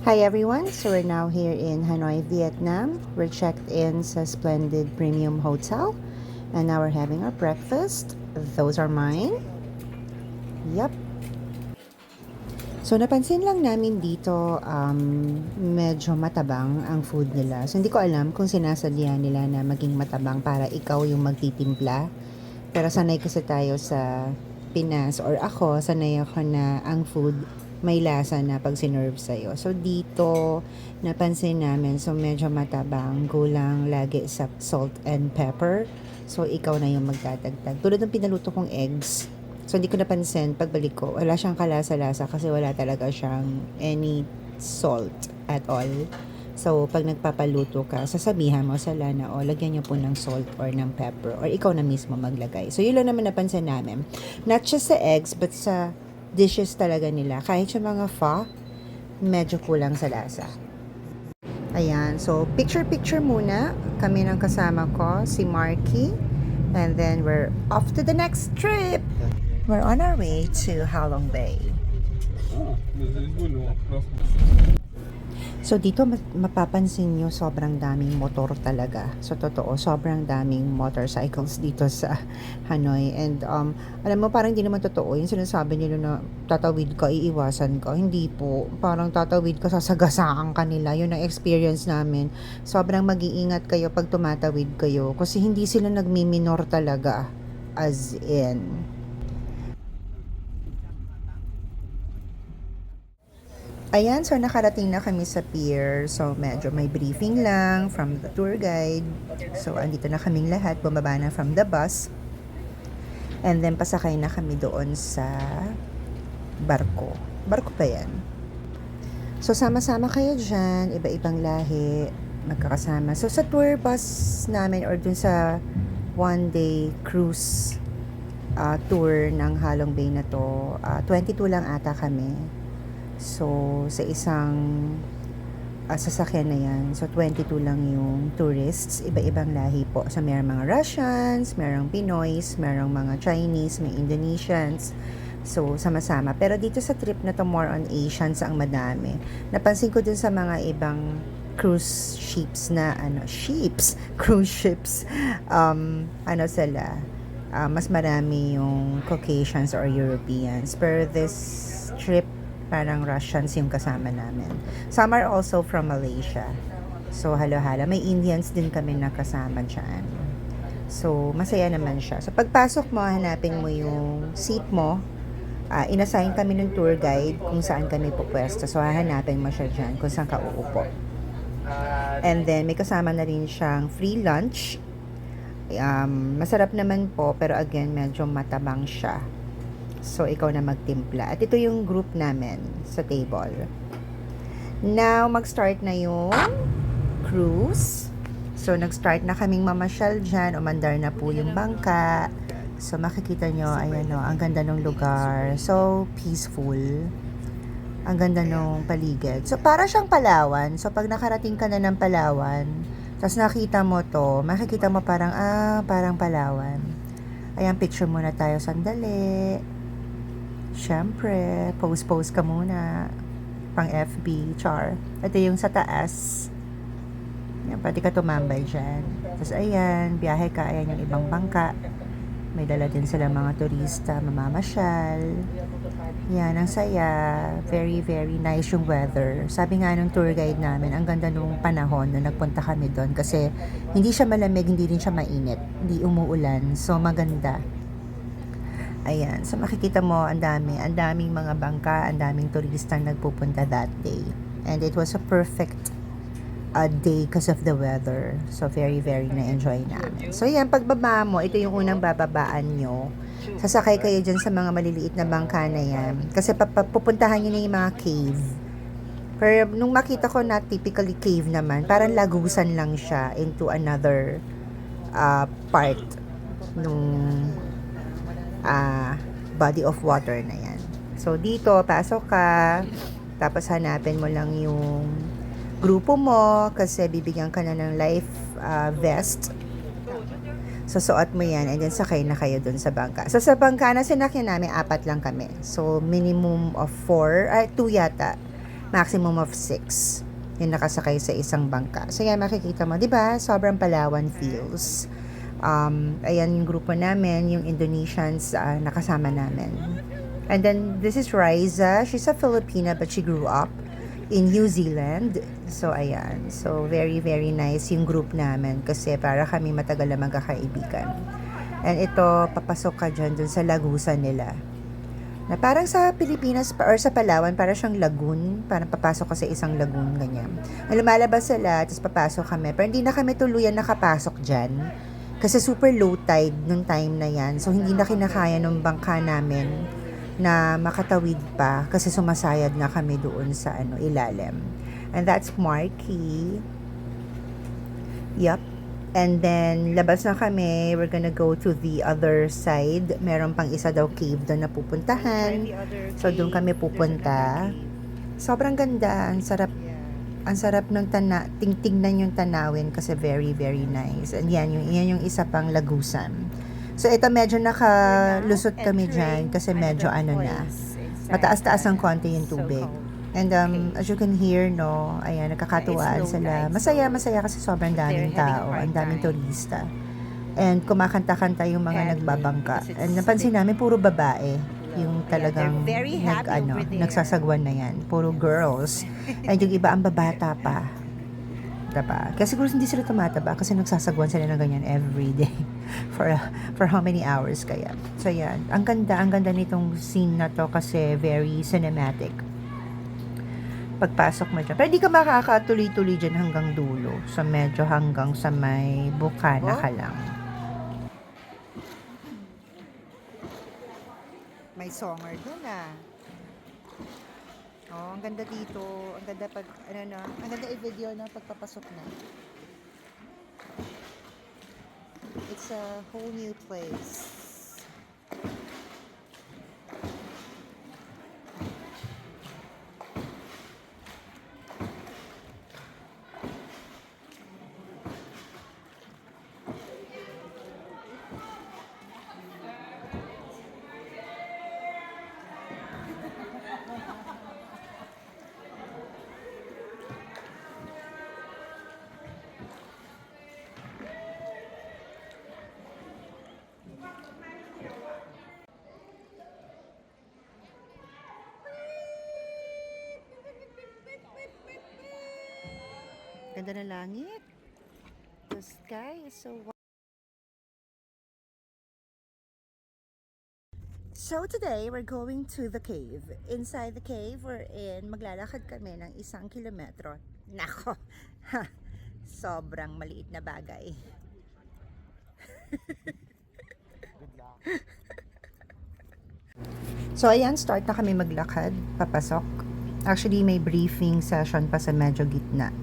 Hi everyone, so we're now here in Hanoi, Vietnam. We're checked in sa Splendid Premium Hotel and now we're having our breakfast. Those are mine. Yep. So napansin lang namin dito medyo matabang ang food nila. So hindi ko alam kung sinasadya nila na maging matabang para ikaw yung magtitimpla. Pero sanay kasi tayo sa Pinas or ako, sanay ako na ang food may lasa na pag sinerve sa'yo. So dito, napansin namin, so medyo matabang, kulang lagi sa salt and pepper. So ikaw na yung magdadagdag. Tulad ng pinaluto kong eggs. So hindi ko napansin, pagbalik ko, wala siyang kalasa-lasa kasi wala talaga siyang any salt at all. So, pag nagpapaluto ka, sasabihan mo sa lana, o lagyan niyo po ng salt or ng pepper, or ikaw na mismo maglagay. So, yun lang naman napansin namin. Not just sa eggs, but sa dishes talaga nila. Kahit yung mga pho, medyo kulang sa lasa. Ayan, so picture-picture muna. Kami ng kasama ko, si Marky. And then, we're off to the next trip! We're on our way to Halong Bay. So dito mapapansin nyo sobrang daming motor talaga. So totoo, sobrang daming motorcycles dito sa Hanoi. And alam mo parang hindi naman totoo yung sinasabi nila na tatawid ka, iiwasan ka. Hindi po. Parang tatawid ka, sasagasaan ka nila. Yun ang experience namin. Sobrang mag-iingat kayo pag tumatawid kayo. Kasi hindi sila nagmiminor talaga. As in. Ayan, so nakarating na kami sa pier. So, medyo may briefing lang from the tour guide. So, andito na kaming lahat. Bumaba na from the bus. And then, pasakay na kami doon sa barko. Barko ba yan? So, sama-sama kayo dyan. Iba-ibang lahi. Magkakasama. So, sa tour bus namin or dun sa one-day cruise tour ng Halong Bay na to, 22 lang ata kami. So, sa isang sasakyan na yan, so 22 lang yung tourists, iba-ibang lahi po. So, mayroong mga Russians, mayroong Pinoys, mayroong mga Chinese, may Indonesians. So, sama-sama. Pero dito sa trip na to, more on Asians ang madami. Napansin ko dun sa mga ibang cruise ships na, cruise ships, sila, mas marami yung Caucasians or Europeans. Pero this trip, parang Russians yung kasama namin. Some are also from Malaysia. So, halo-halo. May Indians din kami nakasama dyan. So, masaya naman siya. So, pagpasok mo, hanapin mo yung seat mo. Inassign kami ng tour guide kung saan kami pupwesto. So, hahanapin mo siya dyan kung saan ka uupo. And then, may kasama na rin siyang free lunch. Masarap naman po, pero again, medyo matabang siya. So, ikaw na magtimpla. At ito yung group namin sa table. Now, mag-start na yung cruise. So, nag-start na kaming mamasyal dyan. Umandar na po yung bangka. So, makikita nyo, ayan o, ang ganda ng lugar. So, peaceful. Ang ganda ng paligid. So, para siyang Palawan. So, pag nakarating ka na ng Palawan, tapos nakita mo to, makikita mo parang, parang Palawan. Ayan, picture muna tayo sandali. Siyempre, post ka muna. Pang FB, char. Ito yung sa taas. Yan, pwede ka tumambay dyan. Tapos ayan, biyahe ka. Ayan yung ibang bangka. May dala din sila mga turista, mamamasyal. Yan, ang saya. Very, very nice yung weather. Sabi nga ng tour guide namin, ang ganda nung panahon na nagpunta kami doon. Kasi hindi siya malamig, hindi rin siya mainit. Hindi umuulan. So, maganda. Ayan, so makikita mo, ang daming mga bangka, ang daming turista nagpupunta that day. And it was a perfect day because of the weather. So, very, very na-enjoy namin. So, yan, pagbaba mo, ito yung unang bababaan nyo. Sasakay kayo dyan sa mga maliliit na bangka na yan. Kasi pupuntahan nyo na yung mga cave. Pero nung makita ko na typically cave naman, parang lagusan lang siya into another part nung body of water na yan. So, dito, pasok ka, tapos hanapin mo lang yung grupo mo, kasi bibigyan ka na ng life vest. So, suot mo yan, and then sakay na kayo dun sa bangka. So, sa bangka na sinakyan namin, 4 lang kami. So, minimum of 2 yata. maximum of 6 yung nakasakay sa isang bangka. So yan, makikita mo, di ba? Sobrang Palawan feels. Ayan yung grupo namin, yung Indonesians nakasama namin. And then, this is Riza. She's a Filipina but she grew up in New Zealand. So, ayan. So, very, very nice yung group namin kasi para kami matagal na magkakaibigan. And ito, papasok ka dyan dun sa lagusan nila. Na parang sa Pilipinas or sa Palawan, parang siyang lagoon. Parang papasok ka sa isang lagoon, ganyan. Lumalabas sila, tapos papasok kami. Pero hindi na kami tuluyan nakapasok dyan. Kasi super low tide nung time na yan. So, hindi na kinakaya nung bangka namin na makatawid pa kasi sumasayad na kami doon sa ilalim. And that's Marky. Yup. And then, labas na kami. We're gonna go to the other side. Meron pang isa daw cave doon na pupuntahan. So, doon kami pupunta. Sobrang ganda. Ang sarap. Ang sarap ng tingnan yung tanawin kasi very, very nice. And yan yung isa pang lagusan. So, ito medyo nakalusot kami dyan kasi medyo na. Mataas-taas ang konti yung tubig. And as you can hear, no, ayan, nakakatuwaan sila. Masaya kasi sobrang daming tao, ang daming turista. And kumakanta-kanta yung mga nagbabangka. And napansin namin, puro babae yung talagang nagsasagwan na yan. Puro girls. And yung iba ang babata pa. Diba? Kasi siguro hindi sila tumataba kasi nagsasagwan sila ng ganyan every day for how many hours kaya. So yan, ang ganda nitong scene na to kasi very cinematic. Pagpasok mo dyan. Pero di ka makakatuloy-tuloy dyan hanggang dulo. So medyo hanggang sa may bukana ka lang. May songer dun Oh, ang ganda dito. Ang ganda ang ganda i-video na pagpapasok na. It's a whole new place. Ganda ng langit. The sky is so white. So today, we're going to the cave. Inside the cave, maglalakad kami ng 1 kilometro. Nako, sobrang maliit na bagay. So ayan, start na kami maglakad, papasok. Actually, may briefing session pa sa medyo gitna.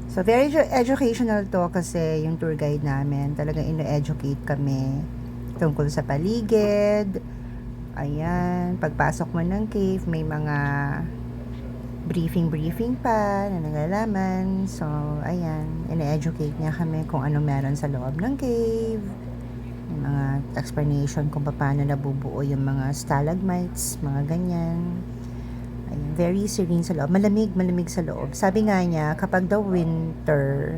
So, very educational to kasi yung tour guide namin, talagang ino-educate kami tungkol sa paligid. Ayan, pagpasok mo ng cave, may mga briefing pa na nalalaman. So, ayan, ino-educate niya kami kung ano meron sa loob ng cave. May mga explanation kung paano nabubuo yung mga stalagmites, mga ganyan. Ayan, very serene sa loob. Malamig sa loob. Sabi nga niya, kapag daw winter,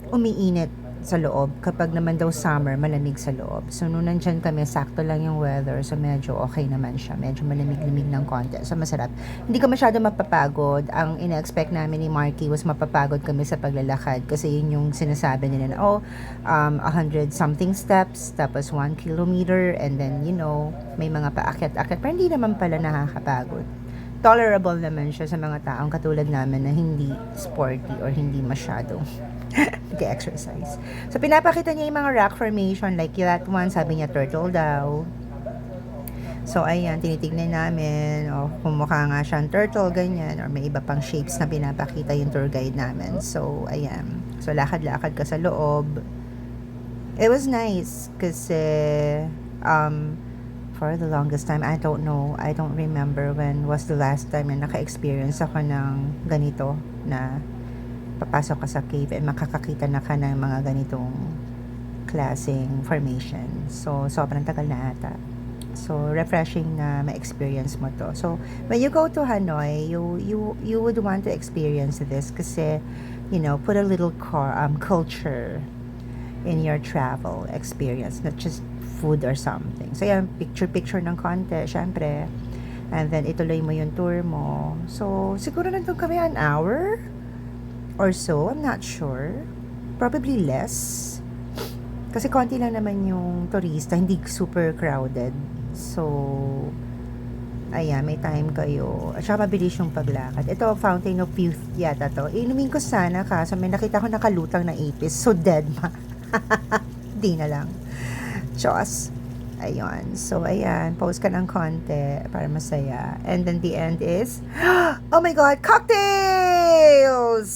umiinit sa loob. Kapag naman daw summer, malamig sa loob. So, nung nandyan kami, sakto lang yung weather. So, medyo okay naman siya. Medyo malamig-lamig ng konti. So, masarap. Hindi ka masyado mapapagod. Ang ina-expect namin ni Marky was mapapagod kami sa paglalakad. Kasi yun yung sinasabi nila na, 100 something steps, tapos 1 kilometer, and then, may mga paakyat-akyat. Pero hindi naman pala nakakapagod. Tolerable naman siya sa mga taong katulad namin na hindi sporty or hindi masyadong nag-exercise. So, pinapakita niya yung mga rock formation. Like that one, sabi niya turtle daw. So, ayan, tinitignan namin. Kung mukha nga siyang turtle, ganyan. Or may iba pang shapes na pinapakita yung tour guide namin. So, ayan. So, lakad-lakad ka sa loob. It was nice kasi for the longest time, I don't remember when was the last time na naka-experience ako ng ganito na papasok ka sa cave and makakakita na ka ng mga ganitong klaseng formation. So, sobrang tagal na ata. So, refreshing na ma-experience mo to. So, when you go to Hanoi, you would want to experience this kasi, you know, put a little culture in your travel experience, not just food or something. So, yan, picture-picture ng konti, syempre. And then, ituloy mo yung tour mo. So, siguro nandun kami an hour or so. I'm not sure. Probably less. Kasi konti lang naman yung turista, hindi super crowded. So, ayan, may time kayo. At saka mabilis yung paglakad. Ito, Fountain of Youth yata to. Inumin ko sana kaso may nakita ko nakalutang na ipis. So, dead ma. Di na lang. Diyos. Ayun. So, ayan. Post ka ng konti para masaya. And then the end is, oh my God, cocktails!